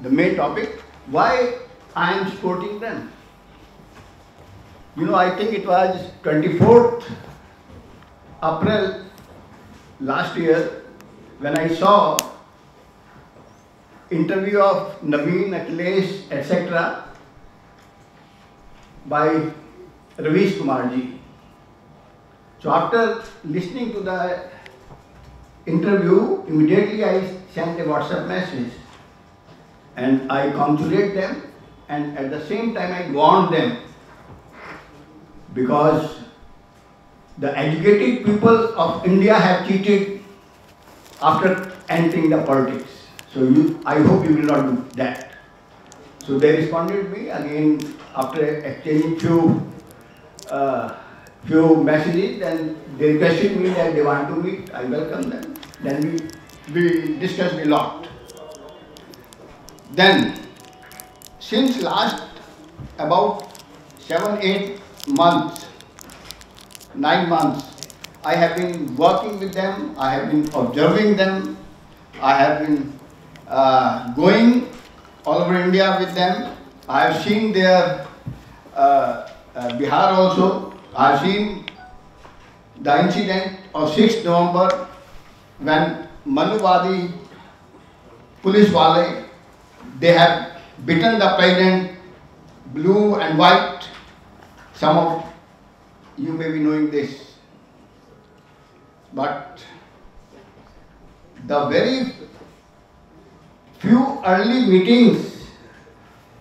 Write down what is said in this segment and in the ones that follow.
the main topic, why I am supporting them. You know, I think it was 24th April last year when I saw interview of Naveen, Akhilesh, etc. by Ravish Kumar ji. So after listening to the interview, immediately I sent a WhatsApp message and I congratulate them, and at the same time I warned them, because the educated people of India have cheated after entering the politics. So I hope you will not do that. So they responded me again after exchanging few messages, and they requested me that they want to meet. I welcome them. Then we discussed a lot. Then, since last about 7-8 months, 9 months, I have been working with them, I have been observing them, I have been going all over India with them. I have seen their Bihar also. I have seen the incident of 6th November when Manuvadi police wale, they have beaten the president blue and white. Some of you may be knowing this. But the very few early meetings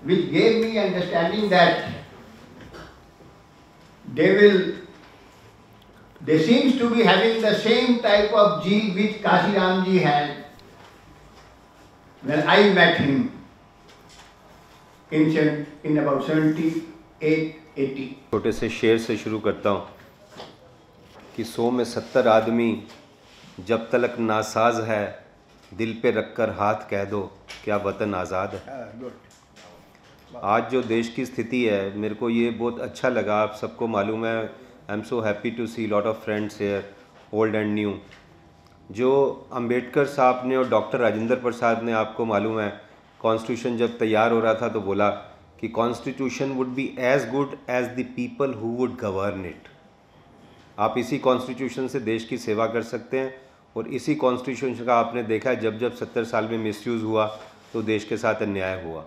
which gave me understanding that they seems to be having the same type of zeal which Kashi Ram ji had when I met him in about 78-80. छोटे से शेर से शुरू करता हूँ कि 100 में 70 आदमी जब तलक नासाज है, दिल पे रखकर हाथ कह दो क्या वतन आज़ाद है। आज जो देश की स्थिति है, मेरे को ये बहुत अच्छा लगा। आप सबको मालूम है, I am so happy to see lot of friends here, old and new. जो अंबेडकर साहब ने और डॉक्टर राजेंद्र प्रसाद ने, आपको मालूम है, कॉन्स्टिट्यूशन जब तैयार हो रहा था तो बोला कि constitution would be as good as the people who would govern it. आप इसी कॉन्स्टिट्यूशन से देश की सेवा कर सकते हैं, और इसी कॉन्स्टिट्यूशन का आपने देखा है जब जब 70 साल में मिसयूज़ हुआ तो देश के साथ अन्याय हुआ।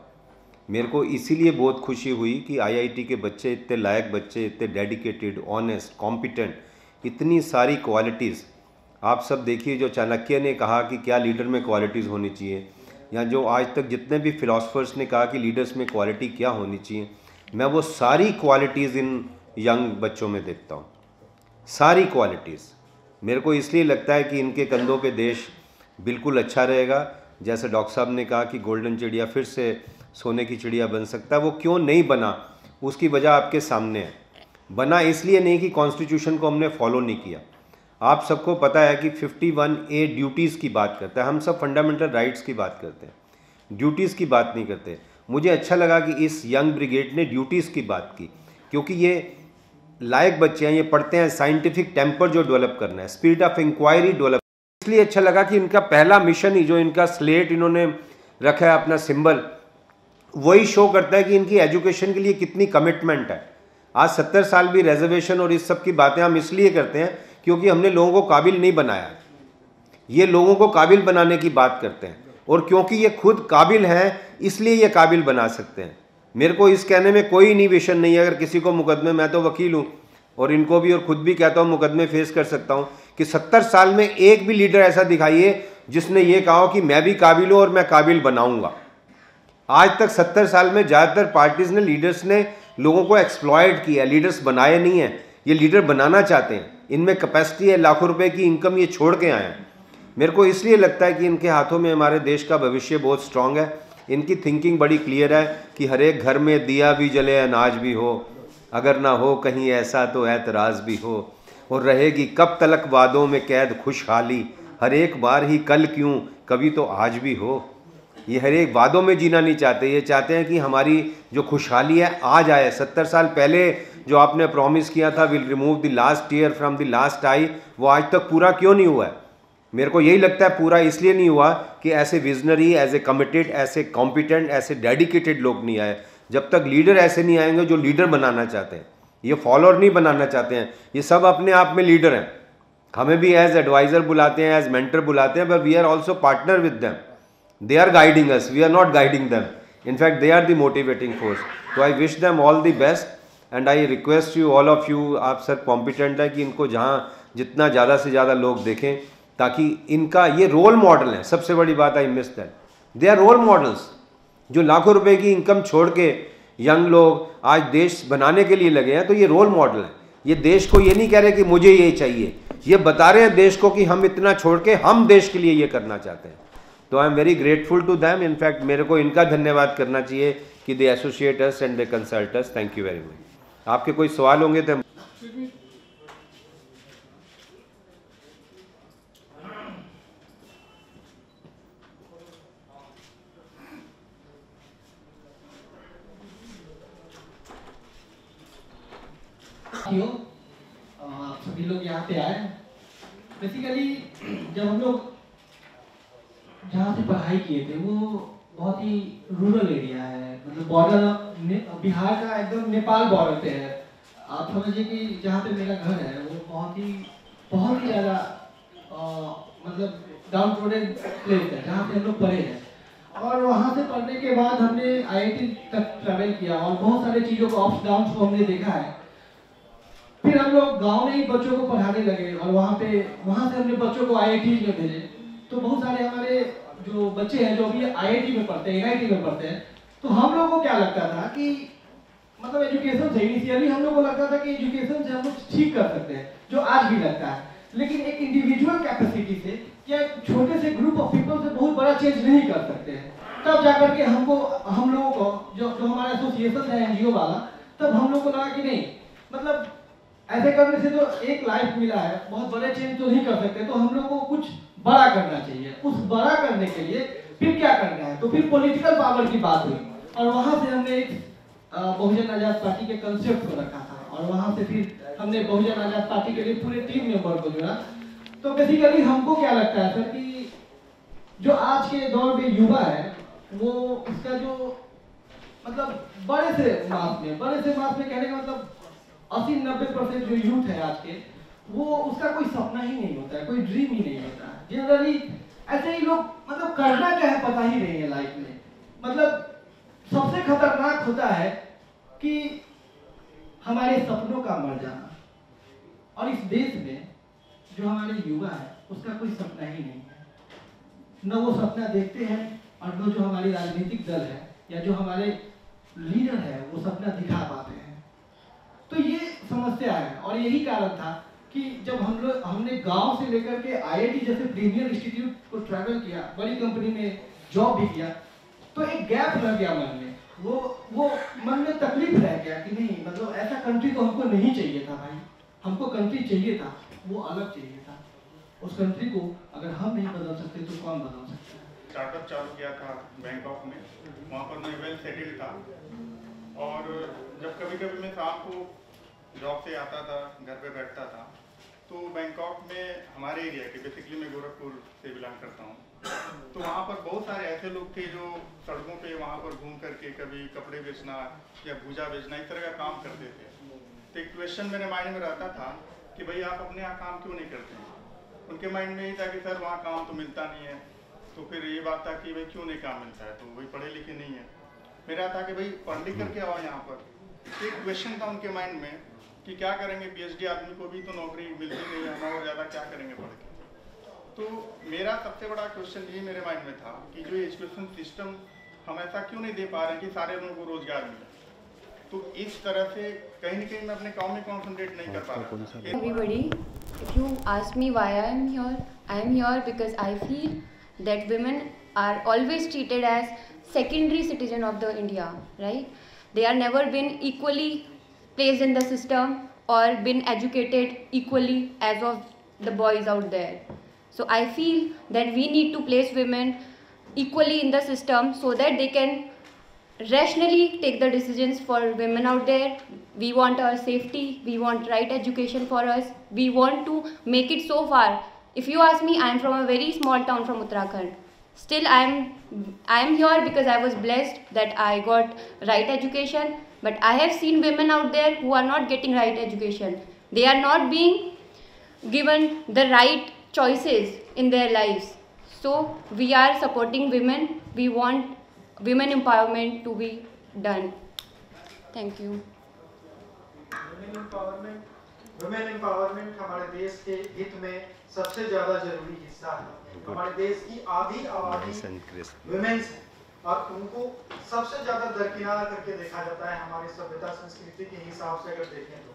मेरे को इसीलिए बहुत खुशी हुई कि आईआईटी के बच्चे, इतने लायक बच्चे, इतने डेडिकेटेड, ऑनेस्ट, कॉम्पिटेंट, इतनी सारी क्वालिटीज़। आप सब देखिए, जो चाणक्य ने कहा कि क्या लीडर में क्वालिटीज़ होनी चाहिए, या जो आज तक जितने भी फिलोसफर्स ने कहा कि लीडर्स में क्वालिटी क्या होनी चाहिए, मैं वो सारी क्वालिटीज़ इन यंग बच्चों में देखता हूँ। सारी क्वालिटीज़ मेरे को इसलिए लगता है कि इनके कंधों पे देश बिल्कुल अच्छा रहेगा। जैसे डॉक्टर साहब ने कहा कि गोल्डन चिड़िया फिर से सोने की चिड़िया बन सकता है, वो क्यों नहीं बना, उसकी वजह आपके सामने है। बना इसलिए नहीं कि कॉन्स्टिट्यूशन को हमने फॉलो नहीं किया। आप सबको पता है कि 51A ड्यूटीज़ की बात करता है, हम सब फंडामेंटल राइट्स की बात करते हैं, ड्यूटीज़ की बात नहीं करते। मुझे अच्छा लगा कि इस यंग ब्रिगेड ने ड्यूटीज़ की बात की, क्योंकि ये लायक बच्चे हैं, ये पढ़ते हैं साइंटिफिक टेम्पर जो डेवलप करना है, स्पिरिट ऑफ इंक्वायरी डेवलप। इसलिए अच्छा लगा कि इनका पहला मिशन ही, जो इनका स्लेट इन्होंने रखा है अपना सिंबल, वही शो करता है कि इनकी एजुकेशन के लिए कितनी कमिटमेंट है। आज 70 साल भी रिजर्वेशन और इस सब की बातें हम इसलिए करते हैं क्योंकि हमने लोगों को काबिल नहीं बनाया। ये लोगों को काबिल बनाने की बात करते हैं, और क्योंकि ये खुद काबिल हैं इसलिए ये काबिल बना सकते हैं। मेरे को इस कहने में कोई इनिवेशन नहीं है। अगर किसी को मुकदमे, मैं तो वकील हूँ और इनको भी और ख़ुद भी कहता हूँ मुकदमे फेस कर सकता हूँ, कि 70 साल में एक भी लीडर ऐसा दिखाइए जिसने ये कहा कि मैं भी काबिल हूँ और मैं काबिल बनाऊँगा। आज तक 70 साल में ज़्यादातर पार्टीज़ ने, लीडर्स ने लोगों को एक्सप्लॉयट किया, लीडर्स बनाए नहीं हैं। ये लीडर बनाना चाहते हैं, इनमें कैपेसिटी है, लाखों रुपए की इनकम ये छोड़ के आए हैं। मेरे को इसलिए लगता है कि इनके हाथों में हमारे देश का भविष्य बहुत स्ट्रांग है। इनकी थिंकिंग बड़ी क्लियर है कि हर एक घर में दिया भी जले, अनाज भी हो, अगर ना हो कहीं ऐसा तो एतराज़ भी हो, और रहेगी कब तलक वादों में कैद खुशहाली, हर एक बार ही कल क्यों, कभी तो आज भी हो। ये हर एक वादों में जीना नहीं चाहते, ये चाहते हैं कि हमारी जो खुशहाली है आज आए। 70 साल पहले जो आपने प्रॉमिस किया था, will remove the last year from the last आई, वो आज तक पूरा क्यों नहीं हुआ है? मेरे को यही लगता है पूरा इसलिए नहीं हुआ कि ऐसे विजनरी, ऐसे कमिटेड, ऐसे कॉम्पिटेंट, ऐसे डेडिकेटेड लोग नहीं आए। जब तक लीडर ऐसे नहीं आएंगे जो लीडर बनाना चाहते हैं, ये फॉलोअर नहीं बनाना चाहते हैं, ये सब अपने आप में लीडर हैं। हमें भी एज एडवाइज़र बुलाते हैं, एज मेंटर बुलाते हैं, but we are also partner with them. They are guiding us, we are not guiding them. In fact they are the motivating force. तो I wish them all the best and I request you all of you, आप sir competent हैं, कि इनको जहाँ जितना ज़्यादा से ज़्यादा लोग देखें, ताकि इनका ये रोल मॉडल है। सबसे बड़ी बात I miss that, they are role models. जो लाखों रुपए की इनकम छोड़ के यंग लोग आज देश बनाने के लिए लगे हैं, तो ये रोल मॉडल है। ये देश को ये नहीं कह रहे कि मुझे ये चाहिए, ये बता रहे हैं देश को कि हम इतना छोड़ के हम देश के लिए ये करना चाहते हैं। तो I am very grateful to them. In fact मेरे को इनका धन्यवाद करना चाहिए कि they associate us and they consult us. Thank you very much. आपके कोई सवाल होंगे तो आप सभी लोग यहाँ पे आए। बेसिकली जब हम लोग जहाँ से पढ़ाई किए थे वो बहुत ही रूरल एरिया है, मतलब बॉर्डर बिहार का एकदम नेपाल बॉर्डर पे है। आप समझिए कि जहाँ पे मेरा घर है वो बहुत ही ज़्यादा मतलब डाउन रोडेड प्लेस है जहाँ पे हम लोग पढ़े हैं। और वहाँ से पढ़ने के बाद हमने IIT तक ट्रैवल किया और बहुत सारे चीज़ों को अप्स डाउन को हमने देखा है। फिर हम लोग गांव में ही बच्चों को पढ़ाने लगे और वहाँ से हमने बच्चों को IIT में भेजे। तो बहुत सारे हमारे जो बच्चे हैं जो अभी IIT में पढ़ते हैं, NIT में पढ़ते हैं, तो हम लोगों को क्या लगता था कि मतलब एजुकेशन से इनिशियली हम लोग को लगता था कि एजुकेशन से हम लोग ठीक कर सकते हैं, जो आज भी लगता है। लेकिन एक इंडिविजुअल कैपेसिटी से या छोटे से ग्रुप ऑफ पीपल से बहुत बड़ा चेंज नहीं कर सकते हैं। तब जाकर के हम लोगों को जो हमारा एसोसिएशन है NGO वाला, तब हम लोग को लगा कि नहीं, मतलब ऐसे करने से तो एक लाइफ मिला है, बहुत बड़े चेंज तो नहीं कर सकते, तो हम लोग को कुछ बड़ा करना चाहिए। उस बड़ा करने के लिए फिर क्या करना है, तो फिर पॉलिटिकल पावर की बात हुई और वहां से हमने एक बहुजन आजाद पार्टी के कंसेप्ट को रखा था और वहां से फिर हमने बहुजन आजाद पार्टी के लिए पूरे टीम मेंबर को जोड़ा। तो बेसिकली हमको क्या लगता है सर कि जो आज के दौर में युवा है वो इसका जो मतलब बड़े से मास में कहने का मतलब 80-90% जो यूथ है आज के, वो उसका कोई सपना ही नहीं होता है, कोई ड्रीम ही नहीं होता है। जनरली ऐसे ही लोग मतलब करना क्या है पता ही नहीं है लाइफ में। मतलब सबसे खतरनाक होता है कि हमारे सपनों का मर जाना। और इस देश में जो हमारे युवा है उसका कोई सपना ही नहीं है, न वो सपना देखते हैं और न जो हमारी राजनीतिक दल है या जो हमारे लीडर है वो सपना दिखा पाते हैं। तो ये समस्या है और यही कारण था कि जब हमने गांव से लेकर के IIT जैसे प्रीमियर इंस्टीट्यूट को ट्रैवल किया, बड़ी कंपनी में जॉब भी किया, तो एक गैप रह गया मन में। वो मन में तकलीफ रह गया कि नहीं, मतलब ऐसा कंट्री तो हमको नहीं चाहिए था भाई। हमको कंट्री चाहिए था, वो अलग चाहिए था। उस कंट्री को अगर हम नहीं बदल सकते तो कौन बदल सकता है। स्टार्टअप चालू किया था बैंकॉक में, वहाँ पर मैं वेल सेटल्ड था और जब कभी कभी मैं शाम को जॉब से आता था, घर पे बैठता था, तो बैंकॉक में हमारे एरिया के, बेसिकली मैं गोरखपुर से बिलोंग करता हूँ, तो वहाँ पर बहुत सारे ऐसे लोग थे जो सड़कों पे वहाँ पर घूम करके कभी कपड़े बेचना या भूजा बेचना इस तरह का काम करते थे। तो एक क्वेश्चन मेरे माइंड में रहता था कि भाई आप अपने यहाँ काम क्यों नहीं करते हैं। उनके माइंड में यही था कि सर वहाँ काम तो मिलता नहीं है। तो फिर ये बात था कि भाई क्यों नहीं काम मिलता है, तो वही पढ़े लिखे नहीं है। मेरा था कि भाई पढ़ लिख करके आओ यहाँ पर। एक क्वेश्चन था उनके माइंड में कि क्या करेंगे, PhD आदमी को भी तो नौकरी मिलती नहीं है, हम और ज़्यादा क्या करेंगे पढ़ के। तो मेरा सबसे बड़ा क्वेश्चन ये मेरे माइंड में था कि जो एजुकेशन सिस्टम हम ऐसा क्यों नहीं दे पा रहे हैं कि सारे लोगों को रोजगार मिले। तो इस तरह से कहीं ना कहीं मैं अपने काम में कॉन्सेंट्रेट नहीं कर पा रहा। Everybody, if you ask me why I am here because I feel that women are always treated as secondary citizen of the India, right? They are never been equally placed in the system or been educated equally as of the boys out there. So I feel that we need to place women equally in the system so that they can rationally take the decisions for women out there. We want our safety, we want right education for us, we want to make it so far If you ask me, I am from a very small town from Uttarakhand. Still, I am here because I was blessed that I got right education. But I have seen women out there who are not getting right education. They are not being given the right choices in their lives. So we are supporting women. We want women empowerment to be done. Thank you. Women empowerment हमारे देश के हित में सबसे ज़्यादा जरूरी हिस्सा है। हमारे देश की आधी आबादी वुमेन्स है और उनको सबसे ज़्यादा दरकिनार करके देखा जाता है हमारी सभ्यता संस्कृति के हिसाब से अगर देखें तो।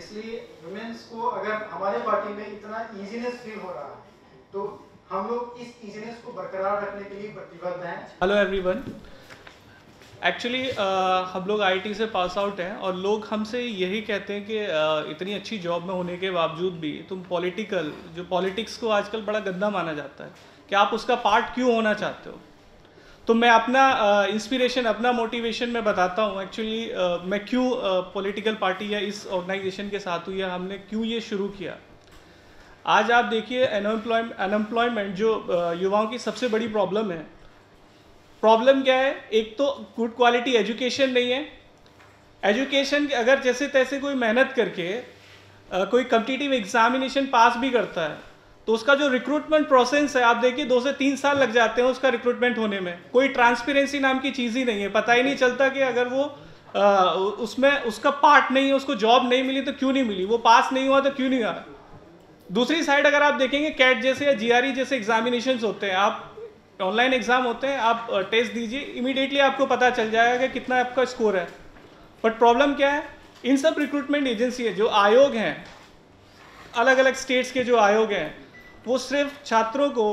इसलिए वुमेन्स को अगर हमारे पार्टी में इतना इजीनेस फील हो रहा है तो हम लोग इस इजीनेस को बरकरार रखने के लिए प्रतिबद्ध हैं। हेलो एवरीवन, एक्चुअली हम लोग आईटी से पास आउट हैं और लोग हमसे यही कहते हैं कि इतनी अच्छी जॉब में होने के बावजूद भी तुम पॉलिटिक्स को आजकल बड़ा गंदा माना जाता है कि आप उसका पार्ट क्यों होना चाहते हो। तो मैं अपना इंस्पिरेशन, अपना मोटिवेशन मैं बताता हूँ। एक्चुअली मैं क्यों पॉलिटिकल पार्टी या इस ऑर्गेनाइजेशन के साथ हुई, या हमने क्यों ये शुरू किया। आज आप देखिए अनएम्प्लॉयमेंट जो युवाओं की सबसे बड़ी प्रॉब्लम है। प्रॉब्लम क्या है? एक तो गुड क्वालिटी एजुकेशन नहीं है। एजुकेशन अगर जैसे तैसे कोई मेहनत करके कोई कॉम्पिटिटिव एग्जामिनेशन पास भी करता है तो उसका जो रिक्रूटमेंट प्रोसेस है, आप देखिए 2 से 3 साल लग जाते हैं उसका रिक्रूटमेंट होने में। कोई ट्रांसपेरेंसी नाम की चीज़ ही नहीं है। पता ही नहीं चलता कि अगर वो उसमें उसका पार्ट नहीं है, उसको जॉब नहीं मिली तो क्यों नहीं मिली, वो पास नहीं हुआ तो क्यों नहीं हुआ। दूसरी साइड अगर आप देखेंगे कैट जैसे या जीआरई जैसे एग्जामिनेशन होते हैं, आप ऑनलाइन एग्जाम होते हैं, आप टेस्ट दीजिए, इमीडिएटली आपको पता चल जाएगा कि कितना आपका स्कोर है। बट प्रॉब्लम क्या है? इन सब रिक्रूटमेंट एजेंसी है, जो आयोग हैं, अलग अलग स्टेट्स के जो आयोग हैं, वो सिर्फ छात्रों को,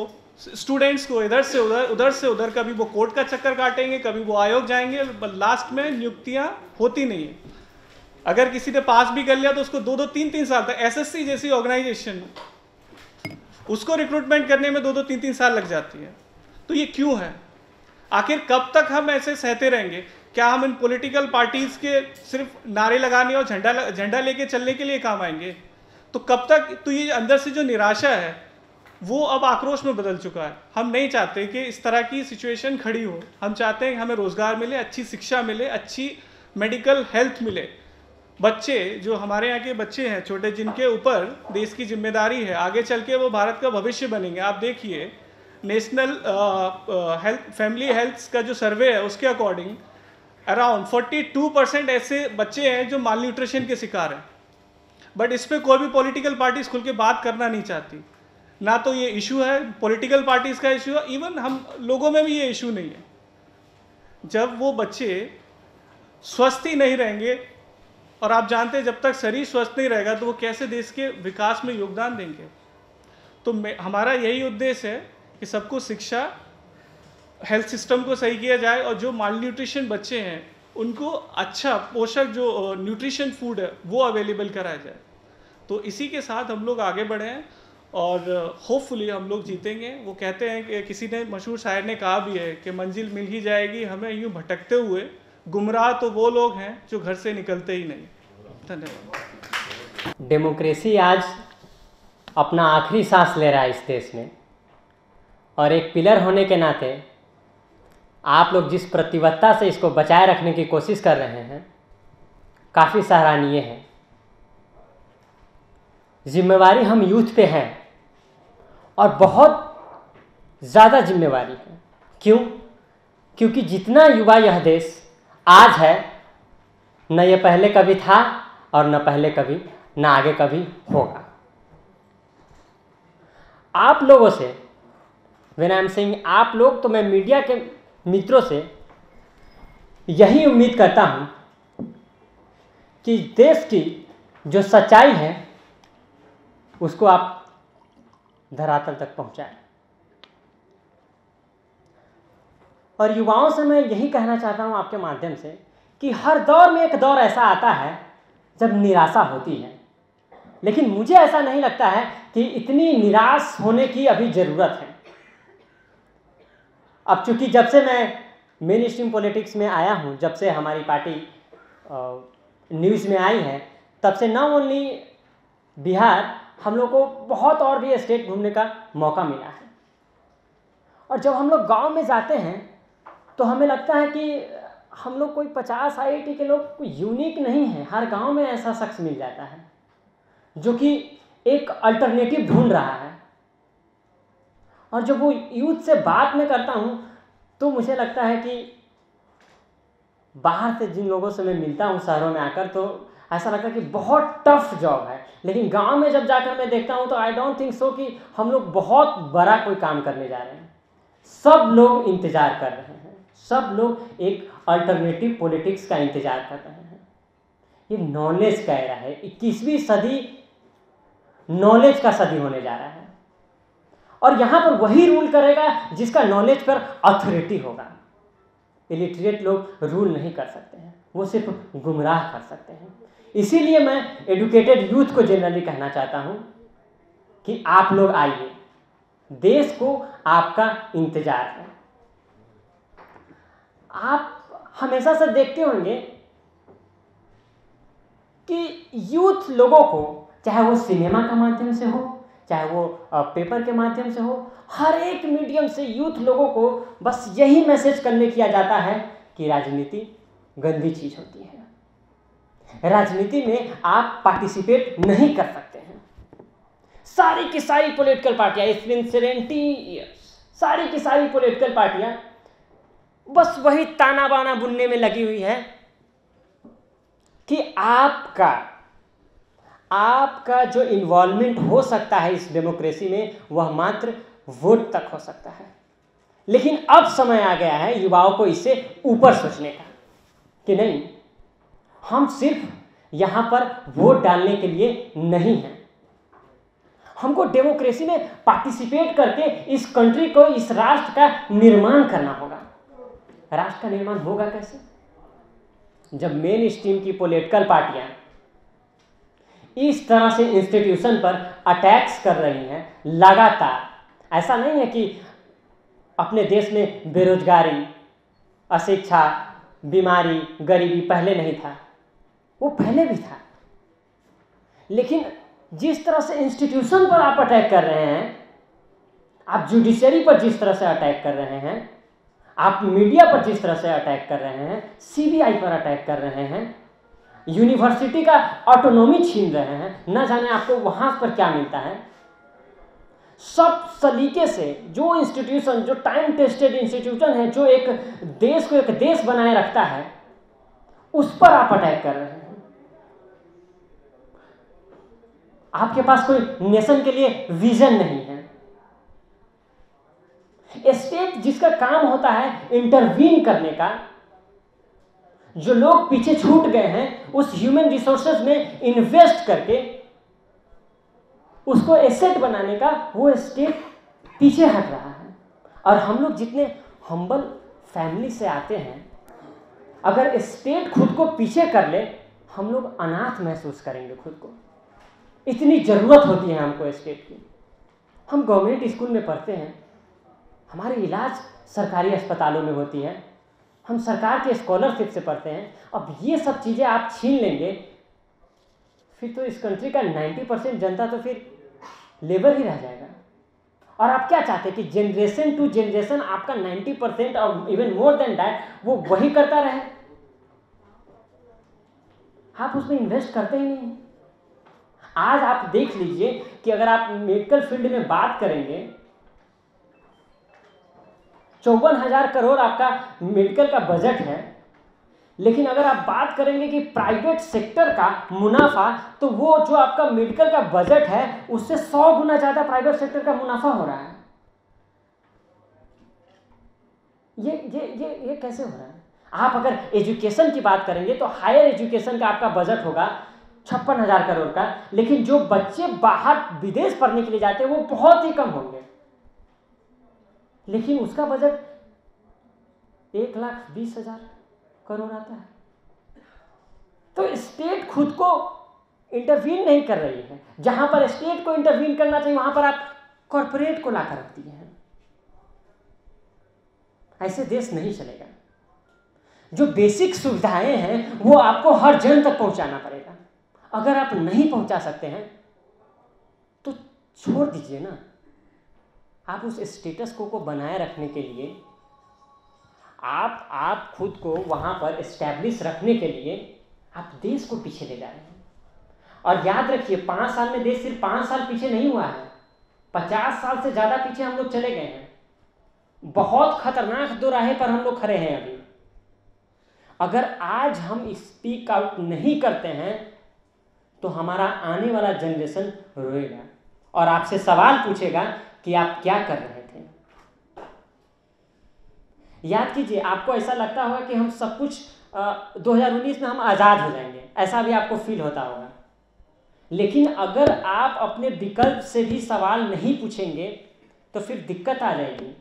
स्टूडेंट्स को इधर से उधर, कभी वो कोर्ट का चक्कर काटेंगे, कभी वो आयोग जाएंगे, लास्ट में नियुक्तियां होती नहीं है। अगर किसी ने पास भी कर लिया तो उसको 2-2, 3-3 साल तक, एसएससी जैसी ऑर्गेनाइजेशन उसको रिक्रूटमेंट करने में 2-2, 3-3 साल लग जाती है। तो ये क्यों है? आखिर कब तक हम ऐसे सहते रहेंगे? क्या हम इन पॉलिटिकल पार्टीज के सिर्फ नारे लगाने और झंडा लेके चलने के लिए काम आएंगे? तो कब तक? तो ये अंदर से जो निराशा है वो अब आक्रोश में बदल चुका है। हम नहीं चाहते कि इस तरह की सिचुएशन खड़ी हो। हम चाहते हैं कि हमें रोजगार मिले, अच्छी शिक्षा मिले, अच्छी मेडिकल हेल्थ मिले। बच्चे जो हमारे यहाँ के बच्चे हैं छोटे, जिनके ऊपर देश की जिम्मेदारी है, आगे चल के वो भारत का भविष्य बनेंगे। आप देखिए नेशनल फैमिली हेल्थ का जो सर्वे है उसके अकॉर्डिंग अराउंड 42% ऐसे बच्चे हैं जो माल न्यूट्रिशन के शिकार हैं। बट इस पर कोई भी पॉलिटिकल पार्टीज खुल के बात करना नहीं चाहती। ना तो ये इशू है पॉलिटिकल पार्टीज का इशू है, इवन हम लोगों में भी ये इशू नहीं है। जब वो बच्चे स्वस्थ ही नहीं रहेंगे, और आप जानते हैं जब तक शरीर स्वस्थ नहीं रहेगा तो वो कैसे देश के विकास में योगदान देंगे। तो हमारा यही उद्देश्य है कि सबको शिक्षा, हेल्थ सिस्टम को सही किया जाए, और जो माल न्यूट्रिशन बच्चे हैं उनको अच्छा पोषक जो न्यूट्रिशन फूड है वो अवेलेबल कराया जाए। तो इसी के साथ हम लोग आगे बढ़े हैं और होपफुली हम लोग जीतेंगे। वो कहते हैं कि किसी ने, मशहूर शायर ने कहा भी है कि मंजिल मिल ही जाएगी हमें यूं भटकते हुए, गुमराह तो वो लोग हैं जो घर से निकलते ही नहीं। धन्यवाद। डेमोक्रेसी आज अपना आखिरी सांस ले रहा है इस देश में, और एक पिलर होने के नाते आप लोग जिस प्रतिबद्धता से इसको बचाए रखने की कोशिश कर रहे हैं काफ़ी सराहनीय है। जिम्मेवारी हम यूथ पे है और बहुत ज़्यादा जिम्मेवारी है। क्यों? क्योंकि जितना युवा यह देश आज है, न ये पहले कभी था और न पहले कभी, न आगे कभी होगा। आप लोगों से, व्हेन आई एम सेइंग आप लोग, तो मैं मीडिया के मित्रों से यही उम्मीद करता हूं कि देश की जो सच्चाई है उसको आप धरातल तक पहुंचाएं। और युवाओं से मैं यही कहना चाहता हूं आपके माध्यम से कि हर दौर में एक दौर ऐसा आता है जब निराशा होती है, लेकिन मुझे ऐसा नहीं लगता है कि इतनी निराश होने की अभी ज़रूरत है। अब चूंकि जब से मैं मेन स्ट्रीम पॉलिटिक्स में आया हूं, जब से हमारी पार्टी न्यूज़ में आई है, तब से नॉट ओनली बिहार हम लोग को बहुत और भी स्टेट घूमने का मौका मिला है। और जब हम लोग गांव में जाते हैं तो हमें लगता है कि हम लोग कोई 50 IIT के लोग कोई यूनिक नहीं है। हर गांव में ऐसा शख्स मिल जाता है जो कि एक अल्टरनेटिव ढूंढ रहा है। और जब वो यूथ से बात में करता हूँ तो मुझे लगता है कि बाहर से जिन लोगों से मैं मिलता हूँ शहरों में आकर, तो ऐसा लगता है कि बहुत टफ जॉब है। लेकिन गांव में जब जाकर मैं देखता हूँ तो आई डोंट थिंक सो कि हम लोग बहुत बड़ा कोई काम करने जा रहे हैं। सब लोग इंतजार कर रहे हैं, सब लोग एक अल्टरनेटिव पॉलिटिक्स का इंतजार कर रहे हैं। ये नॉलेज का एरा है, 21वीं सदी नॉलेज का सदी होने जा रहा है। और यहाँ पर वही रूल करेगा जिसका नॉलेज पर अथॉरिटी होगा। इलिटरेट लोग रूल नहीं कर सकते हैं, वो सिर्फ गुमराह कर सकते हैं। इसीलिए मैं एजुकेटेड यूथ को जनरली कहना चाहता हूँ कि आप लोग आइए, देश को आपका इंतजार है। आप हमेशा से देखते होंगे कि यूथ लोगों को, चाहे वो सिनेमा के माध्यम से हो, चाहे वो पेपर के माध्यम से हो, हर एक मीडियम से यूथ लोगों को बस यही मैसेज कन्वे किया जाता है कि राजनीति गंदी चीज होती है, राजनीति में आप पार्टिसिपेट नहीं कर सकते हैं। सारी की सारी पॉलिटिकल पार्टियां, इट्स बीन 70 ईयर्स, सारी की सारी पॉलिटिकल पार्टियां बस वही ताना बाना बुनने में लगी हुई है कि आपका जो इन्वॉल्वमेंट हो सकता है इस डेमोक्रेसी में वह मात्र वोट तक हो सकता है। लेकिन अब समय आ गया है युवाओं को इससे ऊपर सोचने का कि नहीं, हम सिर्फ यहां पर वोट डालने के लिए नहीं हैं, हमको डेमोक्रेसी में पार्टिसिपेट करके इस कंट्री को, इस राष्ट्र का निर्माण करना होगा। राष्ट्र का निर्माण होगा कैसे? जब मेन स्ट्रीम की पॉलिटिकल पार्टियां इस तरह से इंस्टीट्यूशन पर अटैक्स कर रही हैं लगातार। ऐसा नहीं है कि अपने देश में बेरोजगारी, अशिक्षा, बीमारी, गरीबी पहले नहीं था, वो पहले भी था। लेकिन जिस तरह से इंस्टीट्यूशन पर आप अटैक कर रहे हैं, आप जुडिशरी पर जिस तरह से अटैक कर रहे हैं, आप मीडिया पर जिस तरह से अटैक कर रहे हैं, CBI पर अटैक कर रहे हैं, यूनिवर्सिटी का ऑटोनॉमी छीन रहे हैं, न जाने आपको वहां पर क्या मिलता है। सब सलीके से जो इंस्टीट्यूशन, जो टाइम टेस्टेड इंस्टीट्यूशन है, जो एक देश को एक देश बनाए रखता है, उस पर आप अटैक कर रहे हैं। आपके पास कोई नेशन के लिए विजन नहीं है। स्टेट जिसका काम होता है इंटरवीन करने का, जो लोग पीछे छूट गए हैं उस ह्यूमन रिसोर्सेज में इन्वेस्ट करके उसको एसेट बनाने का, वो स्टेट पीछे हट रहा है। और हम लोग जितने हम्बल फैमिली से आते हैं, अगर स्टेट खुद को पीछे कर ले, हम लोग अनाथ महसूस करेंगे खुद को। इतनी ज़रूरत होती है हमको स्टेट की। हम गवर्नमेंट स्कूल में पढ़ते हैं, हमारी इलाज सरकारी अस्पतालों में होती है, हम सरकार के स्कॉलरशिप से पढ़ते हैं। अब ये सब चीज़ें आप छीन लेंगे, फिर तो इस कंट्री का 90% जनता तो फिर लेबर ही रह जाएगा। और आप क्या चाहते हैं कि जनरेशन टू जनरेशन आपका 90% और इवन मोर देन दैट वो वही करता रहे? आप उसमें इन्वेस्ट करते ही नहीं। आज आप देख लीजिए कि अगर आप मेडिकल फील्ड में बात करेंगे, 54,000 करोड़ आपका मेडिकल का बजट है, लेकिन अगर आप बात करेंगे कि प्राइवेट सेक्टर का मुनाफा, तो वो जो आपका मेडिकल का बजट है उससे 100 गुना ज़्यादा प्राइवेट सेक्टर का मुनाफा हो रहा है। ये कैसे हो रहा है? आप अगर एजुकेशन की बात करेंगे तो हायर एजुकेशन का आपका बजट होगा 56,000 करोड़ का, लेकिन जो बच्चे बाहर विदेश पढ़ने के लिए जाते हैं वो बहुत ही कम होंगे, लेकिन उसका बजट 1,20,000 करोड़ आता है। तो स्टेट खुद को इंटरवीन नहीं कर रही है। जहां पर स्टेट को इंटरवीन करना चाहिए वहां पर आप कॉर्पोरेट को लाकर रख दिए हैं। ऐसे देश नहीं चलेगा। जो बेसिक सुविधाएं हैं वो आपको हर जन तक पहुंचाना पड़ेगा। अगर आप नहीं पहुंचा सकते हैं छोड़ दीजिए ना। आप उस स्टेटस को बनाए रखने के लिए, आप खुद को वहाँ पर एस्टैब्लिश रखने के लिए आप देश को पीछे ले जा रहे हैं। और याद रखिए 5 साल में देश सिर्फ 5 साल पीछे नहीं हुआ है, 50 साल से ज़्यादा पीछे हम लोग चले गए हैं। बहुत खतरनाक दोराहे पर हम लोग खड़े हैं अभी। अगर आज हम स्पीक आउट नहीं करते हैं तो हमारा आने वाला जनरेशन रोएगा और आपसे सवाल पूछेगा कि आप क्या कर रहे थे। याद कीजिए, आपको ऐसा लगता होगा कि हम सब कुछ 2019 में हम आज़ाद हो जाएंगे, ऐसा भी आपको फील होता होगा। लेकिन अगर आप अपने विकल्प से भी सवाल नहीं पूछेंगे तो फिर दिक्कत आ जाएगी।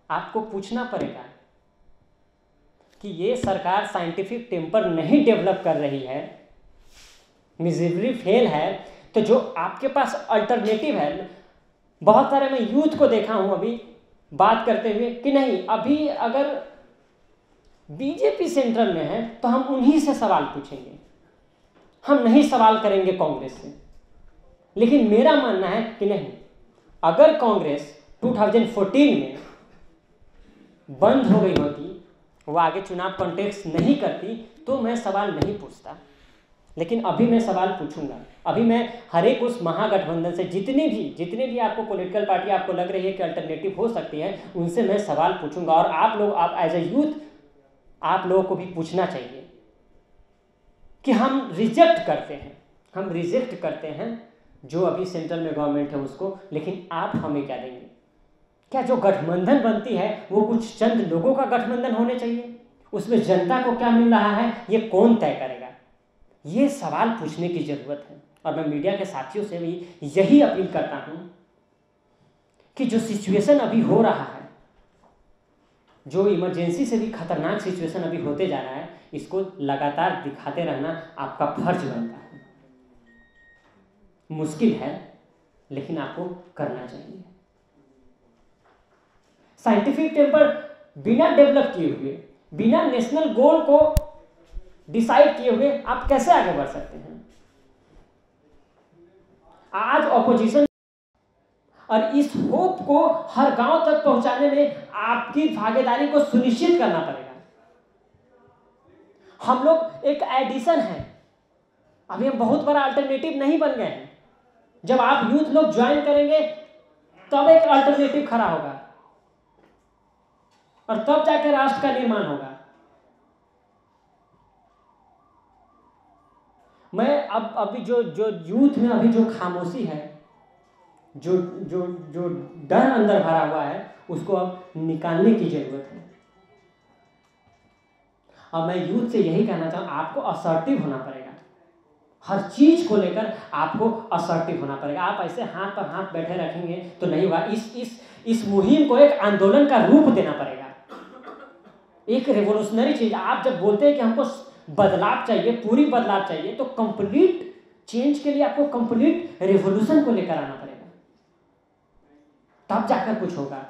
आपको पूछना पड़ेगा कि ये सरकार साइंटिफिक टेम्पर नहीं डेवलप कर रही है, मिजरेबली फेल है, तो जो आपके पास अल्टरनेटिव है। बहुत सारे मैं यूथ को देखा हूं अभी बात करते हुए कि नहीं, अभी अगर बीजेपी सेंट्रल में है तो हम उन्हीं से सवाल पूछेंगे, हम नहीं सवाल करेंगे कांग्रेस से। लेकिन मेरा मानना है कि नहीं, अगर कांग्रेस 2014 में बंद हो गई होती, वो आगे चुनाव कॉन्टेक्स्ट नहीं करती, तो मैं सवाल नहीं पूछता। लेकिन अभी मैं सवाल पूछूंगा। अभी मैं हर एक उस महागठबंधन से जितने भी आपको पॉलिटिकल पार्टी आपको लग रही है कि अल्टरनेटिव हो सकती है, उनसे मैं सवाल पूछूंगा। और आप एज ए यूथ, आप लोगों को भी पूछना चाहिए कि हम रिजेक्ट करते हैं जो अभी सेंट्रल में गवर्नमेंट है उसको, लेकिन आप हमें क्या देंगे? क्या जो गठबंधन बनती है वो कुछ चंद लोगों का गठबंधन होने चाहिए? उसमें जनता को क्या मिल रहा है ये कौन तय करेगा? ये सवाल पूछने की जरूरत है। और मैं मीडिया के साथियों से भी यही अपील करता हूं कि जो सिचुएशन अभी हो रहा है, जो इमरजेंसी से भी खतरनाक सिचुएशन अभी होते जा रहा है, इसको लगातार दिखाते रहना आपका फर्ज बनता है। मुश्किल है लेकिन आपको करना चाहिए। साइंटिफिक टेम्पर बिना डेवलप किए हुए, बिना नेशनल गोल को डिसाइड किए हुए आप कैसे आगे बढ़ सकते हैं? आज ऑपोजिशन, और इस होप को हर गांव तक पहुंचाने में आपकी भागीदारी को सुनिश्चित करना पड़ेगा। हम लोग एक एडिशन है, अभी हम बहुत बड़ा अल्टरनेटिव नहीं बन गए हैं। जब आप यूथ लोग ज्वाइन करेंगे तब एक अल्टरनेटिव खड़ा होगा और तब जाकर राष्ट्र का निर्माण होगा। मैं अभी जो यूथ में अभी जो खामोशी है, जो डर अंदर भरा हुआ है, उसको अब निकालने की जरूरत है। और मैं यूथ से यही कहना चाहूँ, आपको असर्टिव होना पड़ेगा। हर चीज को लेकर आपको असर्टिव होना पड़ेगा। आप ऐसे हाथ पर हाथ बैठे रखेंगे तो नहीं होगा। इस मुहिम को एक आंदोलन का रूप देना पड़ेगा, एक रेवोल्यूशनरी चीज। आप जब बोलते हैं कि हमको बदलाव चाहिए, पूरी बदलाव चाहिए, तो कंप्लीट चेंज के लिए आपको कंप्लीट रेवोल्यूशन को लेकर आना पड़ेगा, तब जाकर कुछ होगा।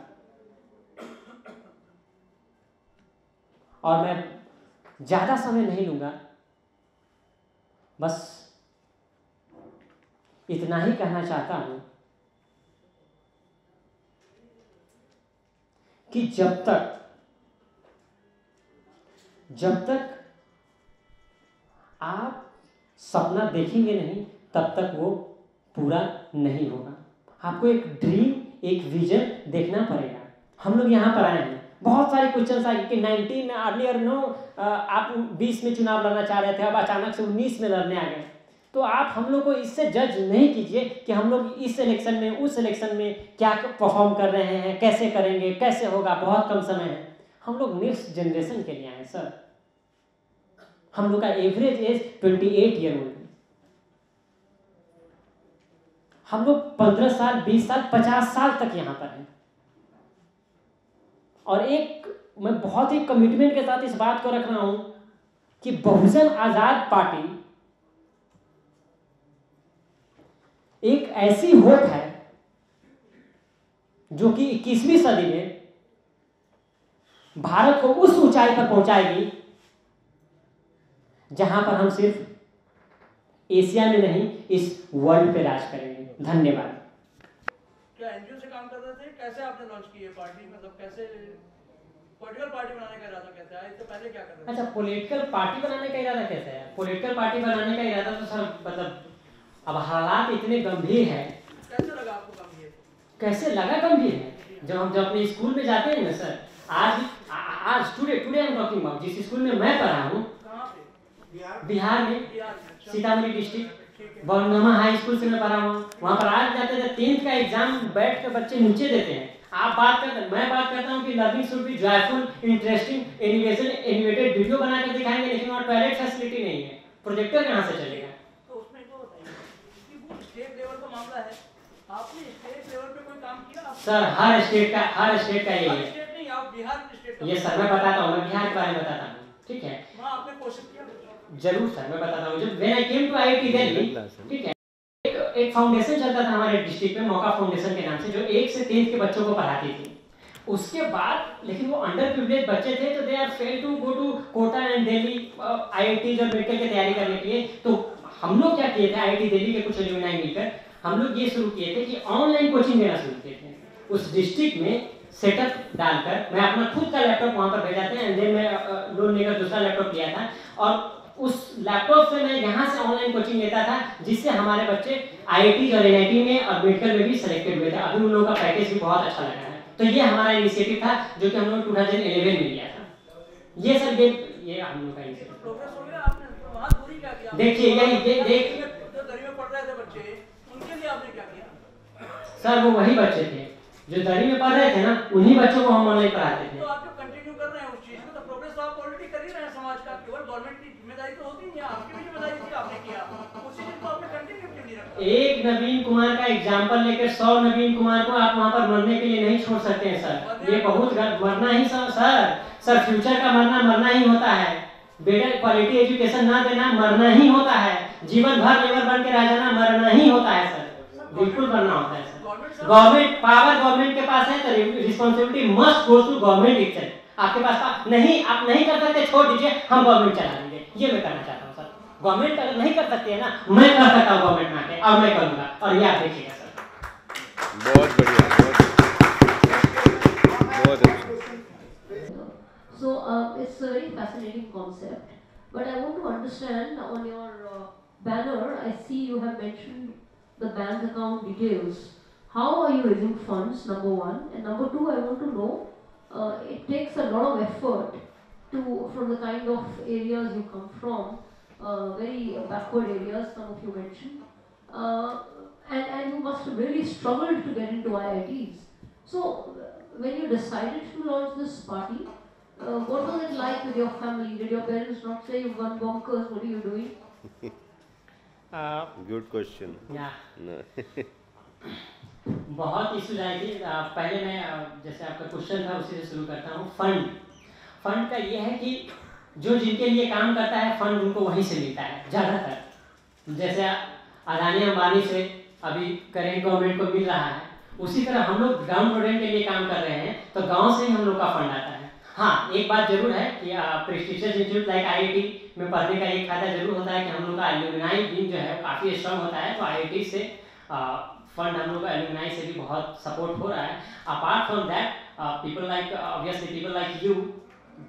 और मैं ज्यादा समय नहीं लूंगा, बस इतना ही कहना चाहता हूं कि जब तक आप सपना देखेंगे नहीं, तब तक वो पूरा नहीं होगा। आपको एक ड्रीम, एक विजन देखना पड़ेगा। हम लोग यहाँ पर आए हैं, बहुत सारे क्वेश्चन आए कि 19 अर्लियर नो आप 20 में चुनाव लड़ना चाह रहे थे, अब अचानक से 19 में लड़ने आ गए। तो आप हम लोग को इससे जज नहीं कीजिए कि हम लोग इस इलेक्शन में उस इलेक्शन में क्या परफॉर्म कर रहे हैं, कैसे करेंगे, कैसे होगा, बहुत कम समय है। हम लोग नेक्स्ट जनरेशन के लिए आए सर। हम लोग का एवरेज एज 28 ईयर ओल्ड है। हम लोग 15 साल, 20 साल, 50 साल तक यहाँ पर हैं। और मैं बहुत ही कमिटमेंट के साथ इस बात को रख रहा हूं कि बहुजन आजाद पार्टी एक ऐसी होप है जो कि 21वीं सदी में भारत को उस ऊंचाई पर पहुंचाएगी जहां पर हम सिर्फ एशिया में नहीं इस वर्ल्ड पे राज करेंगे। धन्यवाद। क्या एनजीओ से काम कर रहे थे? कैसे आपने लॉन्च की ये पार्टी? मतलब कैसे पॉलिटिकल पार्टी बनाने का इरादा कैसे है? इससे पहले क्या कर रहे थे? अच्छा, पॉलिटिकल पार्टी बनाने का इरादा कैसे है? पॉलिटिकल पार्टी बनाने का इरादा तो सर मतलब अब हालात इतने गंभीर है। कैसे लगा आपको गंभीर? कैसे लगा गंभीर है? जब अपने स्कूल में जाते हैं ना सर, आज today I am talking about जिस स्कूल में मैं पढ़ा हूँ बिहार में, सीतामढ़ी डिस्ट्रिक्ट बरनमा हाई स्कूल से मैं पढ़ा हूँ। वहाँ पर आज जाते थे 10th का एग्जाम बैठ कर बच्चे नीचे देते हैं। आप बात करते हैं, मैं बात करता हूँ कि learning should be joyful, interesting, animated video बना कर दिखाएंगे, लेकिन वहाँ टॉयलेट फैसिलिटी नहीं है, प्रोजेक्टर कहाँ से चलेगा? तो उसमें तो बताइए कि वो स्टेट लेवल का मामला है, आपने स्टेट लेवल पे कोई काम किया? सर हर स्टेट का यही है। स्टेट नहीं, आप बिहार स्टेट का। ये सर मैं बताता हूँ, मैं बिहार के बारे में बताता हूँ, ठीक है? वहाँ आपने कोशिश किया? जरूर सर, मैं बताता हूँ। जब when I came to IIT Delhi, ठीक है, एक फाउंडेशन चलता था हमारे डिस्ट्रिक्ट में, मौका फाउंडेशन के नाम से, जो 1 से 10th के बच्चों को पढ़ाती थी। उसके बाद लेकिन वो अंडर प्रिविलेज बच्चे थे, तो they are fail to go to Kota and Delhi IIT और मेडिकल की तैयारी करने के लिए। तो हम लोग क्या किए थे, आईआईटी दिल्ली के कुछ एलुमनाई मिलकर हम लोग ये शुरू किए थे कि ऑनलाइन कोचिंग देना शुरू किए थे। उस डिस्ट्रिक्ट में सेटअप डालकर मैं अपना खुद का लैपटॉप वहाँ पर भेजा था, एंड देन मैं लोन लेकर दूसरा लैपटॉप लिया था, और उस लैपटॉप से मैं यहाँ से ऑनलाइन कोचिंग लेता था, जिससे हमारे बच्चे आईआईटी और एनआईटी में और मेडिकल में भी सिलेक्टेड हुए थे। अभी उन लोगों का पैकेज भी बहुत अच्छा लगा है। तो ये हमारा इनिशिएटिव था जो कि हम लोग 2011 में लिया था। ये सर ये हम लोग का इनिशिएटिव। प्रोग्रेस हो गया आपने? तो वहाँ दूरी क्या किया? देखिए यही देख जो दरी में पढ़ रहे थे बच्चे, उनके लिए आपने क्या किया? सर वो वही बच्चे थे जो दरी में पढ़ रहे थे ना, उन्हीं बच्चों को हम ऑनलाइन पढ़ाते थे। तो आप जो कंटिन्यू कर रहे हैं उस चीज को, तो प्रोग्रेस तो आप ऑलरेडी कर ही रहे हैं समाज का। केवल गवर्नमेंट की जिम्मेदारी तो होती नहीं है, आपकी भी जिम्मेदारी थी, आपने किया। उसी चीज को आपने कंटिन्यू क्यों नहीं रखा? एक नवीन कुमार का एग्जाम्पल लेकर 100 नवीन कुमार को आप वहाँ पर मरने के लिए नहीं छोड़ सकते हैं सर। ये बहुत मरना ही सर फ्यूचर का मरना ही होता है। बेटर क्वालिटी एजुकेशन ना देना मरना ही होता है। जीवन भर लेबर बन के रह जाना मरना ही होता है सर, बिल्कुल मरना होता है सर। गवर्नमेंट पावर गवर्नमेंट के पास है, तो responsibility must go to government itself. आपके पास नहीं, आप नहीं कर सकते, छोड़ दीजिए, हम गवर्नमेंट चला देंगे। ये मैं करना चाहता हूँ सर। गवर्नमेंट अगर नहीं कर सकती है ना, मैं कर सकता हूँ गवर्नमेंट में आके, और मैं करूँगा, और ये आप देखिएगा सर। बहुत बढ़िया, बहुत अच्छा। So it's a very fascinating concept, but I want to understand on your banner, I see you have mentioned the bank account details. How are you raising funds, number one, and number two, I want to know, it takes a lot of effort from the kind of areas you come from, very backward areas, some of you mentioned, and you must have really struggled to get into IITs. So when you decided to launch this party, what was it like with your family? Did your parents not say you've gone bonkers? What are you doing? Good question. Yeah. बहुत issues I थी। पहले मैं जैसे आपका question था उसी से शुरू करता हूँ। फंड का ये है कि जो जिनके लिए काम करता है फंड उनको वहीं से मिलता है ज़्यादातर। जैसे अदानी अंबानी से अभी करेंट गवर्नमेंट को मिल रहा है, उसी तरह हम लोग ग्राउंड स्टूडेंट के लिए काम कर रहे हैं, तो गांव से ही हम लोग का फंड आता है। हाँ, एक बात जरूर है कि प्रेस्टिजियस इंस्टीट्यूट लाइक आईआईटी में पढ़ने का एक फायदा जरूर होता है कि हम लोग का एलुमनाई विंग जो है काफ़ी स्ट्रांग होता है, तो आईआईटी से फंड हम लोग का एलुमनाई से भी बहुत सपोर्ट हो रहा है। Apart from that people like obviously people like you,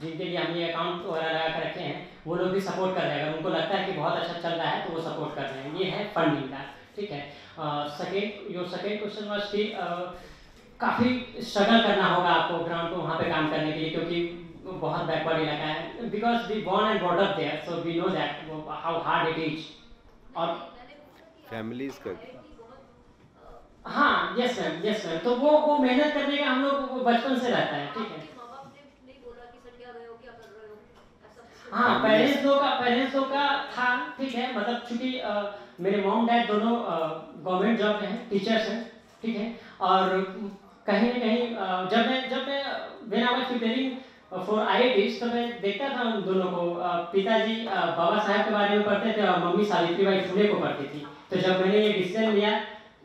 जिनके लिए हम ये अकाउंट वगैरह लगा कर रखे हैं, वो लोग भी सपोर्ट कर रहे हैं। अगर उनको लगता है कि बहुत अच्छा चल रहा है तो वो सपोर्ट कर रहे हैं। ये है फंडिंग का, ठीक है। सेकेंड क्वेश्चन वाज कि काफ़ी स्ट्रगल करना होगा आपको ग्राउंड को वहाँ पे काम करने के लिए, क्योंकि बहुत बैकवर्ड इलाका है। Because we born and brought up there, so we know that how hard it is. और फैमिलीज का हाँ, यस मैम, तो वो मेहनत करने का हम लोग बचपन से रहता है, ठीक है। हाँ, पेरेंट्स लोग का था, ठीक है। मतलब चूंकि मेरे मॉम डैड दोनों गवर्नमेंट जॉब में हैं, टीचर्स हैं, ठीक है। और कहीं ना कहीं जब मैं when I was preparing for IIT, तो मैं देखता था उन दोनों को। पिताजी बाबा साहब के बारे में पढ़ते थे और मम्मी सावित्रीबाई फुले को पढ़ती थी। तो जब मैंने ये डिसीजन लिया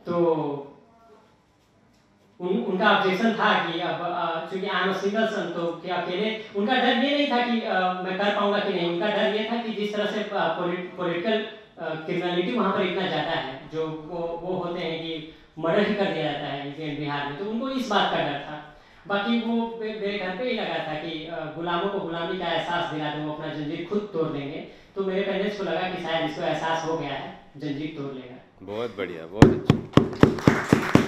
तो उनका ऑब्जेक्शन था कि अब चूंकि आई एम अ सिंगल सन, तो क्या अकेले, उनका डर ये नहीं था कि मैं कर पाऊंगा कि नहीं। उनका डर ये था कि जिस तरह से पॉलिटिकल क्रिमिनलिटी वहाँ पर इतना ज़्यादा है, जो वो होते हैं कि मर्डर ही कर दिया जाता है यूपी बिहार में, तो उनको इस बात का डर था। बाकी वो मेरे घर पे ही लगा था कि गुलामों को गुलामी का एहसास दिला दो, वो अपना जंजीर खुद तोड़ देंगे। तो मेरे पेरेंट्स को लगा कि शायद इसको एहसास हो गया है, जंजीर तोड़ लेगा। बहुत बढ़िया, बहुत अच्छा।